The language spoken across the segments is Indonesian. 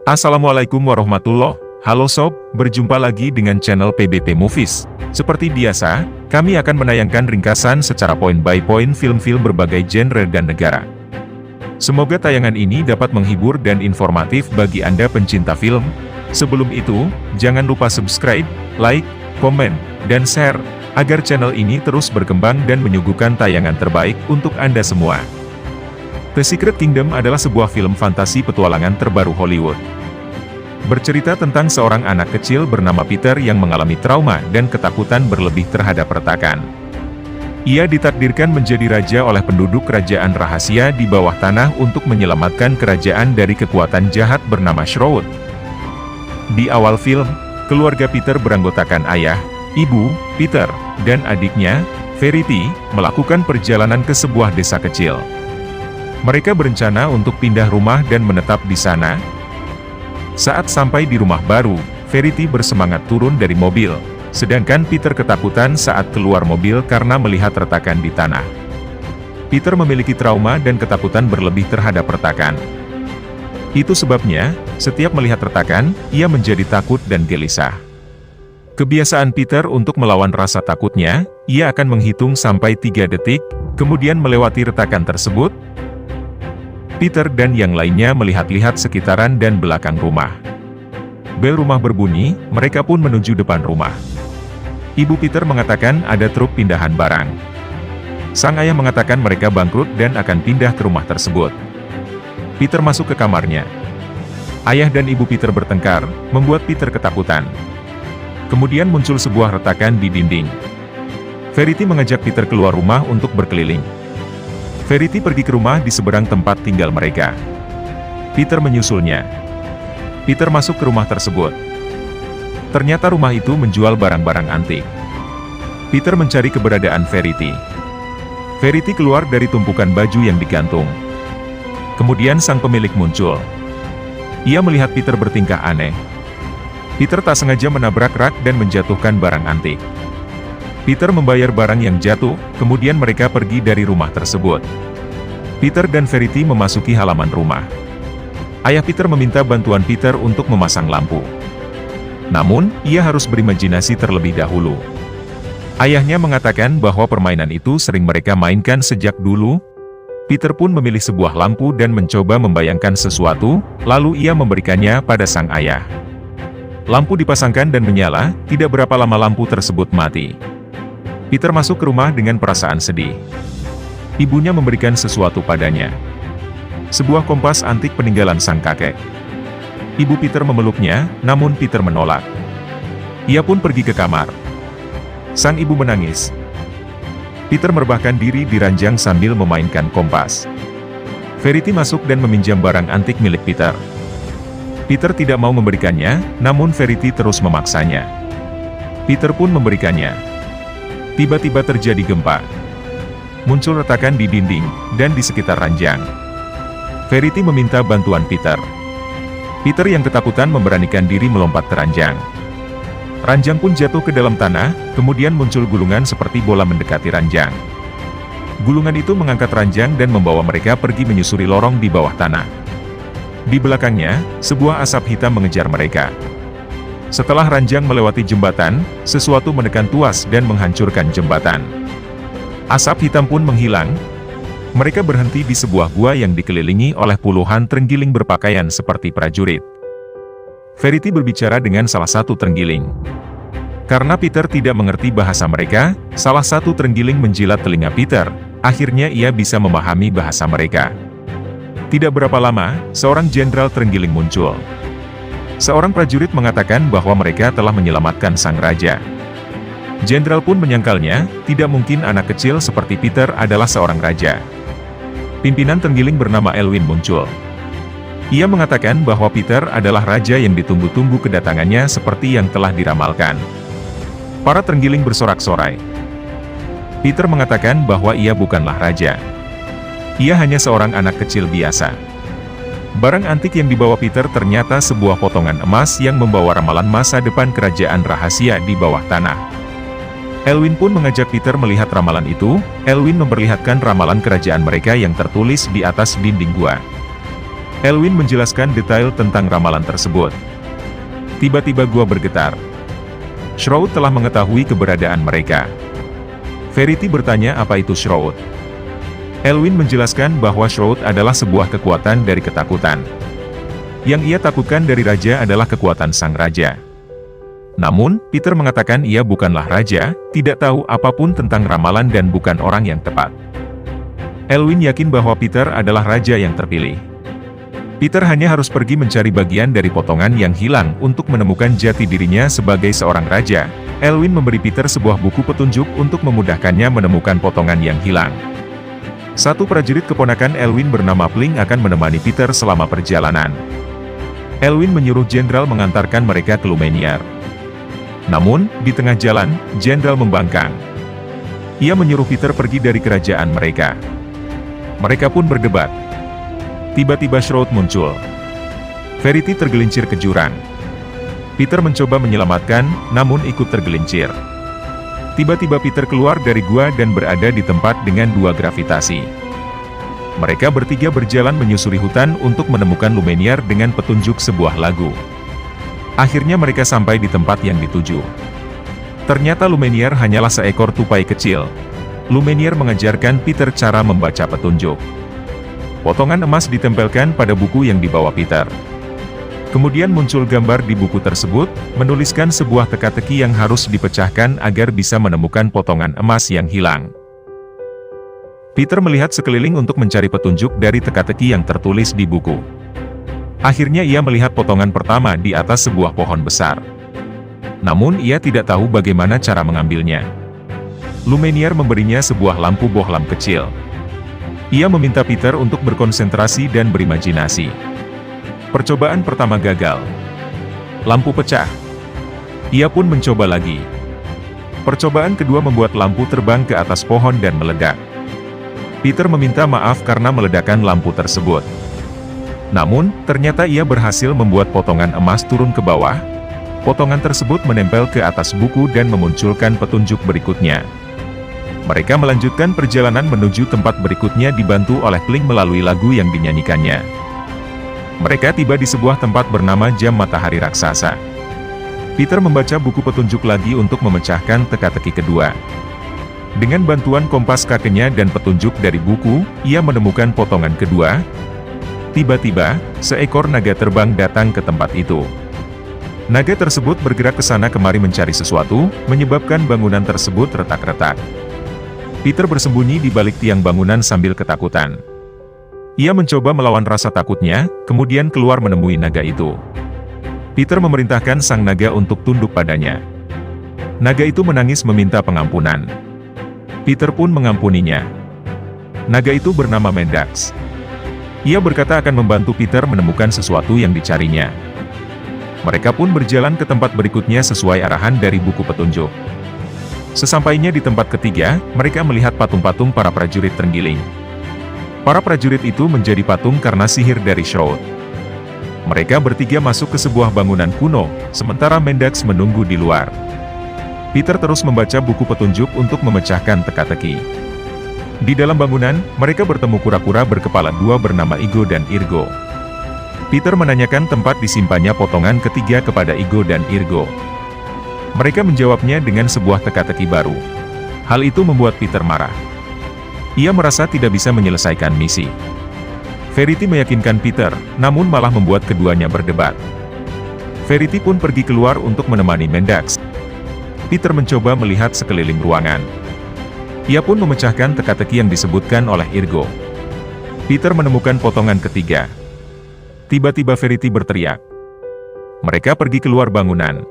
Assalamualaikum warahmatullahi. Halo sob, berjumpa lagi dengan channel PBT Movies. Seperti biasa, kami akan menayangkan ringkasan secara point by point film-film berbagai genre dan negara. Semoga tayangan ini dapat menghibur dan informatif bagi Anda pencinta film. Sebelum itu, jangan lupa subscribe, like, komen, dan share, agar channel ini terus berkembang dan menyuguhkan tayangan terbaik untuk Anda semua. The Secret Kingdom adalah sebuah film fantasi petualangan terbaru Hollywood. Bercerita tentang seorang anak kecil bernama Peter yang mengalami trauma dan ketakutan berlebih terhadap retakan. Ia ditakdirkan menjadi raja oleh penduduk kerajaan rahasia di bawah tanah untuk menyelamatkan kerajaan dari kekuatan jahat bernama Shroud. Di awal film, keluarga Peter beranggotakan ayah, ibu, Peter, dan adiknya, Verity, melakukan perjalanan ke sebuah desa kecil. Mereka berencana untuk pindah rumah dan menetap di sana. Saat sampai di rumah baru, Verity bersemangat turun dari mobil, sedangkan Peter ketakutan saat keluar mobil karena melihat retakan di tanah. Peter memiliki trauma dan ketakutan berlebih terhadap retakan. Itu sebabnya, setiap melihat retakan, ia menjadi takut dan gelisah. Kebiasaan Peter untuk melawan rasa takutnya, ia akan menghitung sampai 3 detik, kemudian melewati retakan tersebut. Peter dan yang lainnya melihat-lihat sekitaran dan belakang rumah. Bel rumah berbunyi, mereka pun menuju depan rumah. Ibu Peter mengatakan ada truk pindahan barang. Sang ayah mengatakan mereka bangkrut dan akan pindah ke rumah tersebut. Peter masuk ke kamarnya. Ayah dan ibu Peter bertengkar, membuat Peter ketakutan. Kemudian muncul sebuah retakan di dinding. Verity mengajak Peter keluar rumah untuk berkeliling. Verity pergi ke rumah di seberang tempat tinggal mereka. Peter menyusulnya. Peter masuk ke rumah tersebut. Ternyata rumah itu menjual barang-barang antik. Peter mencari keberadaan Verity. Verity keluar dari tumpukan baju yang digantung. Kemudian sang pemilik muncul. Ia melihat Peter bertingkah aneh. Peter tak sengaja menabrak rak dan menjatuhkan barang antik. Peter membayar barang yang jatuh, kemudian mereka pergi dari rumah tersebut. Peter dan Verity memasuki halaman rumah. Ayah Peter meminta bantuan Peter untuk memasang lampu. Namun, ia harus berimajinasi terlebih dahulu. Ayahnya mengatakan bahwa permainan itu sering mereka mainkan sejak dulu. Peter pun memilih sebuah lampu dan mencoba membayangkan sesuatu, lalu ia memberikannya pada sang ayah. Lampu dipasangkan dan menyala, tidak berapa lama lampu tersebut mati. Peter masuk ke rumah dengan perasaan sedih. Ibunya memberikan sesuatu padanya. Sebuah kompas antik peninggalan sang kakek. Ibu Peter memeluknya, namun Peter menolak. Ia pun pergi ke kamar. Sang ibu menangis. Peter merebahkan diri di ranjang sambil memainkan kompas. Verity masuk dan meminjam barang antik milik Peter. Peter tidak mau memberikannya, namun Verity terus memaksanya. Peter pun memberikannya. Tiba-tiba terjadi gempa. Muncul retakan di dinding, dan di sekitar ranjang. Verity meminta bantuan Peter. Peter yang ketakutan memberanikan diri melompat ke ranjang. Ranjang pun jatuh ke dalam tanah, kemudian muncul gulungan seperti bola mendekati ranjang. Gulungan itu mengangkat ranjang dan membawa mereka pergi menyusuri lorong di bawah tanah. Di belakangnya, sebuah asap hitam mengejar mereka. Setelah ranjang melewati jembatan, sesuatu menekan tuas dan menghancurkan jembatan. Asap hitam pun menghilang. Mereka berhenti di sebuah gua yang dikelilingi oleh puluhan terenggiling berpakaian seperti prajurit. Verity berbicara dengan salah satu terenggiling. Karena Peter tidak mengerti bahasa mereka, salah satu terenggiling menjilat telinga Peter. Akhirnya ia bisa memahami bahasa mereka. Tidak berapa lama, seorang jenderal terenggiling muncul. Seorang prajurit mengatakan bahwa mereka telah menyelamatkan sang raja. Jenderal pun menyangkalnya, tidak mungkin anak kecil seperti Peter adalah seorang raja. Pimpinan terenggiling bernama Elwin muncul. Ia mengatakan bahwa Peter adalah raja yang ditunggu-tunggu kedatangannya seperti yang telah diramalkan. Para terenggiling bersorak-sorai. Peter mengatakan bahwa ia bukanlah raja. Ia hanya seorang anak kecil biasa. Barang antik yang dibawa Peter ternyata sebuah potongan emas yang membawa ramalan masa depan kerajaan rahasia di bawah tanah. Elwin pun mengajak Peter melihat ramalan itu. Elwin memperlihatkan ramalan kerajaan mereka yang tertulis di atas dinding gua. Elwin menjelaskan detail tentang ramalan tersebut. Tiba-tiba gua bergetar. Shroud telah mengetahui keberadaan mereka. Verity bertanya apa itu Shroud. Elwin menjelaskan bahwa Shroud adalah sebuah kekuatan dari ketakutan. Yang ia takutkan dari raja adalah kekuatan sang raja. Namun, Peter mengatakan ia bukanlah raja, tidak tahu apapun tentang ramalan dan bukan orang yang tepat. Elwin yakin bahwa Peter adalah raja yang terpilih. Peter hanya harus pergi mencari bagian dari potongan yang hilang untuk menemukan jati dirinya sebagai seorang raja. Elwin memberi Peter sebuah buku petunjuk untuk memudahkannya menemukan potongan yang hilang. Satu prajurit keponakan Elwin bernama Pling akan menemani Peter selama perjalanan. Elwin menyuruh jenderal mengantarkan mereka ke Lumière. Namun, di tengah jalan, jenderal membangkang. Ia menyuruh Peter pergi dari kerajaan mereka. Mereka pun berdebat. Tiba-tiba Shroud muncul. Verity tergelincir ke jurang. Peter mencoba menyelamatkan, namun ikut tergelincir. Tiba-tiba Peter keluar dari gua dan berada di tempat dengan dua gravitasi. Mereka bertiga berjalan menyusuri hutan untuk menemukan Lumière dengan petunjuk sebuah lagu. Akhirnya mereka sampai di tempat yang dituju. Ternyata Lumière hanyalah seekor tupai kecil. Lumière mengajarkan Peter cara membaca petunjuk. Potongan emas ditempelkan pada buku yang dibawa Peter. Kemudian muncul gambar di buku tersebut, menuliskan sebuah teka-teki yang harus dipecahkan agar bisa menemukan potongan emas yang hilang. Peter melihat sekeliling untuk mencari petunjuk dari teka-teki yang tertulis di buku. Akhirnya ia melihat potongan pertama di atas sebuah pohon besar. Namun ia tidak tahu bagaimana cara mengambilnya. Lumière memberinya sebuah lampu bohlam kecil. Ia meminta Peter untuk berkonsentrasi dan berimajinasi. Percobaan pertama gagal. Lampu pecah. Ia pun mencoba lagi. Percobaan kedua membuat lampu terbang ke atas pohon dan meledak. Peter meminta maaf karena meledakkan lampu tersebut. Namun, ternyata ia berhasil membuat potongan emas turun ke bawah. Potongan tersebut menempel ke atas buku dan memunculkan petunjuk berikutnya. Mereka melanjutkan perjalanan menuju tempat berikutnya dibantu oleh Pling melalui lagu yang dinyanyikannya. Mereka tiba di sebuah tempat bernama Jam Matahari Raksasa. Peter membaca buku petunjuk lagi untuk memecahkan teka-teki kedua. Dengan bantuan kompas kakinya dan petunjuk dari buku, ia menemukan potongan kedua. Tiba-tiba, seekor naga terbang datang ke tempat itu. Naga tersebut bergerak ke sana kemari mencari sesuatu, menyebabkan bangunan tersebut retak-retak. Peter bersembunyi di balik tiang bangunan sambil ketakutan. Ia mencoba melawan rasa takutnya, kemudian keluar menemui naga itu. Peter memerintahkan sang naga untuk tunduk padanya. Naga itu menangis meminta pengampunan. Peter pun mengampuninya. Naga itu bernama Mendax. Ia berkata akan membantu Peter menemukan sesuatu yang dicarinya. Mereka pun berjalan ke tempat berikutnya sesuai arahan dari buku petunjuk. Sesampainya di tempat ketiga, mereka melihat patung-patung para prajurit terenggiling. Para prajurit itu menjadi patung karena sihir dari Shroud. Mereka bertiga masuk ke sebuah bangunan kuno, sementara Mendax menunggu di luar. Peter terus membaca buku petunjuk untuk memecahkan teka-teki. Di dalam bangunan, mereka bertemu kura-kura berkepala dua bernama Igo dan Irgo. Peter menanyakan tempat disimpannya potongan ketiga kepada Igo dan Irgo. Mereka menjawabnya dengan sebuah teka-teki baru. Hal itu membuat Peter marah. Ia merasa tidak bisa menyelesaikan misi. Verity meyakinkan Peter, namun malah membuat keduanya berdebat. Verity pun pergi keluar untuk menemani Mendax. Peter mencoba melihat sekeliling ruangan. Ia pun memecahkan teka-teki yang disebutkan oleh Irgo. Peter menemukan potongan ketiga. Tiba-tiba Verity berteriak. Mereka pergi keluar bangunan.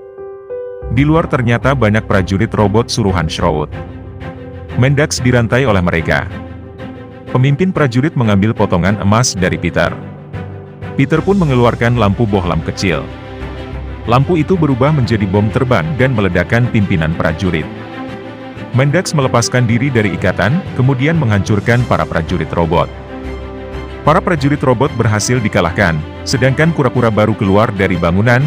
Di luar ternyata banyak prajurit robot suruhan Shroud. Mendax dirantai oleh mereka. Pemimpin prajurit mengambil potongan emas dari Peter. Peter pun mengeluarkan lampu bohlam kecil. Lampu itu berubah menjadi bom terbang dan meledakkan pimpinan prajurit. Mendax melepaskan diri dari ikatan, kemudian menghancurkan para prajurit robot. Para prajurit robot berhasil dikalahkan, sedangkan kura-kura baru keluar dari bangunan.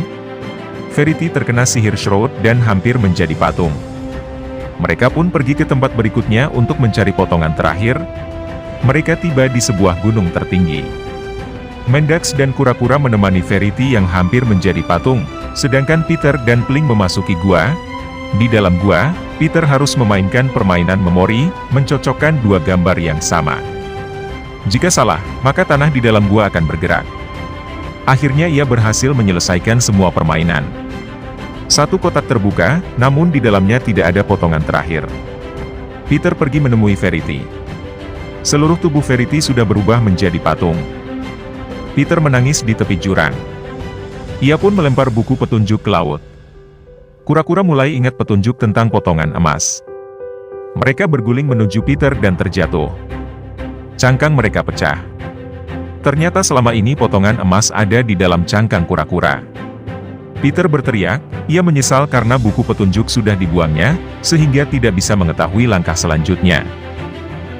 Verity terkena sihir Shroud dan hampir menjadi patung. Mereka pun pergi ke tempat berikutnya untuk mencari potongan terakhir. Mereka tiba di sebuah gunung tertinggi. Mendax dan kura-kura menemani Verity yang hampir menjadi patung, sedangkan Peter dan Plink memasuki gua. Di dalam gua, Peter harus memainkan permainan memori, mencocokkan dua gambar yang sama. Jika salah, maka tanah di dalam gua akan bergerak. Akhirnya ia berhasil menyelesaikan semua permainan. Satu kotak terbuka, namun di dalamnya tidak ada potongan terakhir. Peter pergi menemui Verity. Seluruh tubuh Verity sudah berubah menjadi patung. Peter menangis di tepi jurang. Ia pun melempar buku petunjuk ke laut. Kura-kura mulai ingat petunjuk tentang potongan emas. Mereka berguling menuju Peter dan terjatuh. Cangkang mereka pecah. Ternyata selama ini potongan emas ada di dalam cangkang kura-kura. Peter berteriak, ia menyesal karena buku petunjuk sudah dibuangnya, sehingga tidak bisa mengetahui langkah selanjutnya.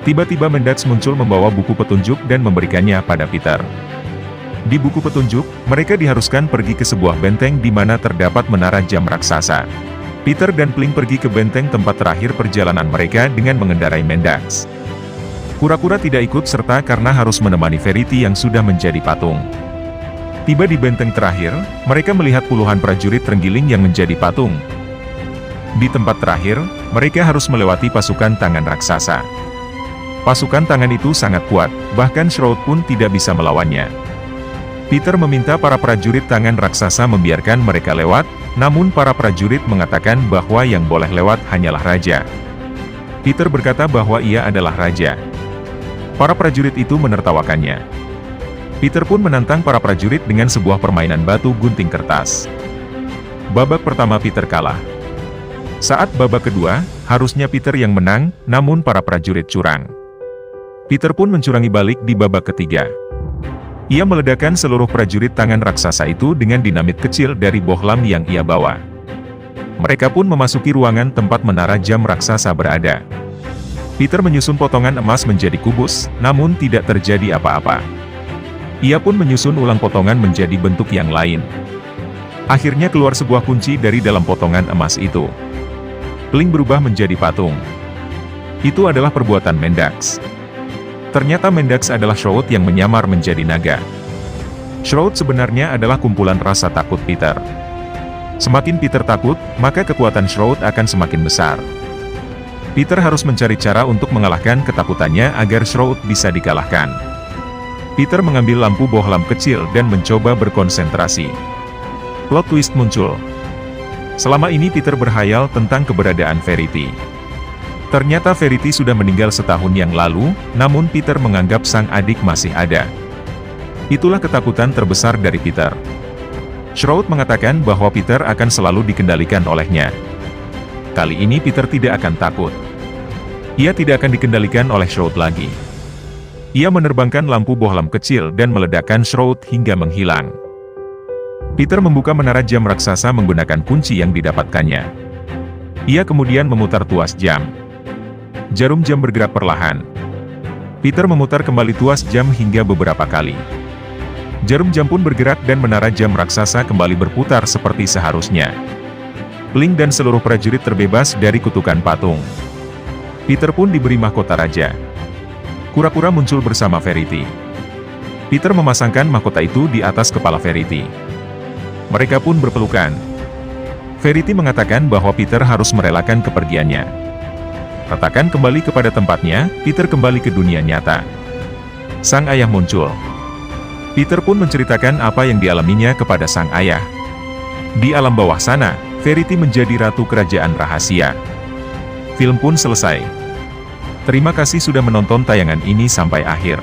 Tiba-tiba Mendax muncul membawa buku petunjuk dan memberikannya pada Peter. Di buku petunjuk, mereka diharuskan pergi ke sebuah benteng di mana terdapat menara jam raksasa. Peter dan Plink pergi ke benteng tempat terakhir perjalanan mereka dengan mengendarai Mendax. Kura-kura tidak ikut serta karena harus menemani Verity yang sudah menjadi patung. Tiba di benteng terakhir, mereka melihat puluhan prajurit terenggiling yang menjadi patung. Di tempat terakhir, mereka harus melewati pasukan tangan raksasa. Pasukan tangan itu sangat kuat, bahkan Shroud pun tidak bisa melawannya. Peter meminta para prajurit tangan raksasa membiarkan mereka lewat, namun para prajurit mengatakan bahwa yang boleh lewat hanyalah raja. Peter berkata bahwa ia adalah raja. Para prajurit itu menertawakannya. Peter pun menantang para prajurit dengan sebuah permainan batu gunting kertas. Babak pertama Peter kalah. Saat babak kedua, harusnya Peter yang menang, namun para prajurit curang. Peter pun mencurangi balik di babak ketiga. Ia meledakkan seluruh prajurit tangan raksasa itu dengan dinamit kecil dari bohlam yang ia bawa. Mereka pun memasuki ruangan tempat menara jam raksasa berada. Peter menyusun potongan emas menjadi kubus, namun tidak terjadi apa-apa. Ia pun menyusun ulang potongan menjadi bentuk yang lain. Akhirnya keluar sebuah kunci dari dalam potongan emas itu. Plink berubah menjadi patung. Itu adalah perbuatan Mendax. Ternyata Mendax adalah Shroud yang menyamar menjadi naga. Shroud sebenarnya adalah kumpulan rasa takut Peter. Semakin Peter takut, maka kekuatan Shroud akan semakin besar. Peter harus mencari cara untuk mengalahkan ketakutannya agar Shroud bisa dikalahkan. Peter mengambil lampu bohlam kecil dan mencoba berkonsentrasi. Plot twist muncul. Selama ini Peter berhayal tentang keberadaan Verity. Ternyata Verity sudah meninggal setahun yang lalu, namun Peter menganggap sang adik masih ada. Itulah ketakutan terbesar dari Peter. Shroud mengatakan bahwa Peter akan selalu dikendalikan olehnya. Kali ini Peter tidak akan takut. Ia tidak akan dikendalikan oleh Shroud lagi. Ia menerbangkan lampu bohlam kecil dan meledakkan Shroud hingga menghilang. Peter membuka menara jam raksasa menggunakan kunci yang didapatkannya. Ia kemudian memutar tuas jam. Jarum jam bergerak perlahan. Peter memutar kembali tuas jam hingga beberapa kali. Jarum jam pun bergerak dan menara jam raksasa kembali berputar seperti seharusnya. Plink dan seluruh prajurit terbebas dari kutukan patung. Peter pun diberi mahkota raja. Kura-kura muncul bersama Verity. Peter memasangkan mahkota itu di atas kepala Verity. Mereka pun berpelukan. Verity mengatakan bahwa Peter harus merelakan kepergiannya. Ratakan kembali kepada tempatnya, Peter kembali ke dunia nyata. Sang ayah muncul. Peter pun menceritakan apa yang dialaminya kepada sang ayah. Di alam bawah sana, Verity menjadi ratu kerajaan rahasia. Film pun selesai. Terima kasih sudah menonton tayangan ini sampai akhir.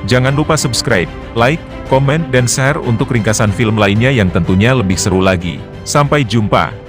Jangan lupa subscribe, like, komen, dan share untuk ringkasan film lainnya yang tentunya lebih seru lagi. Sampai jumpa.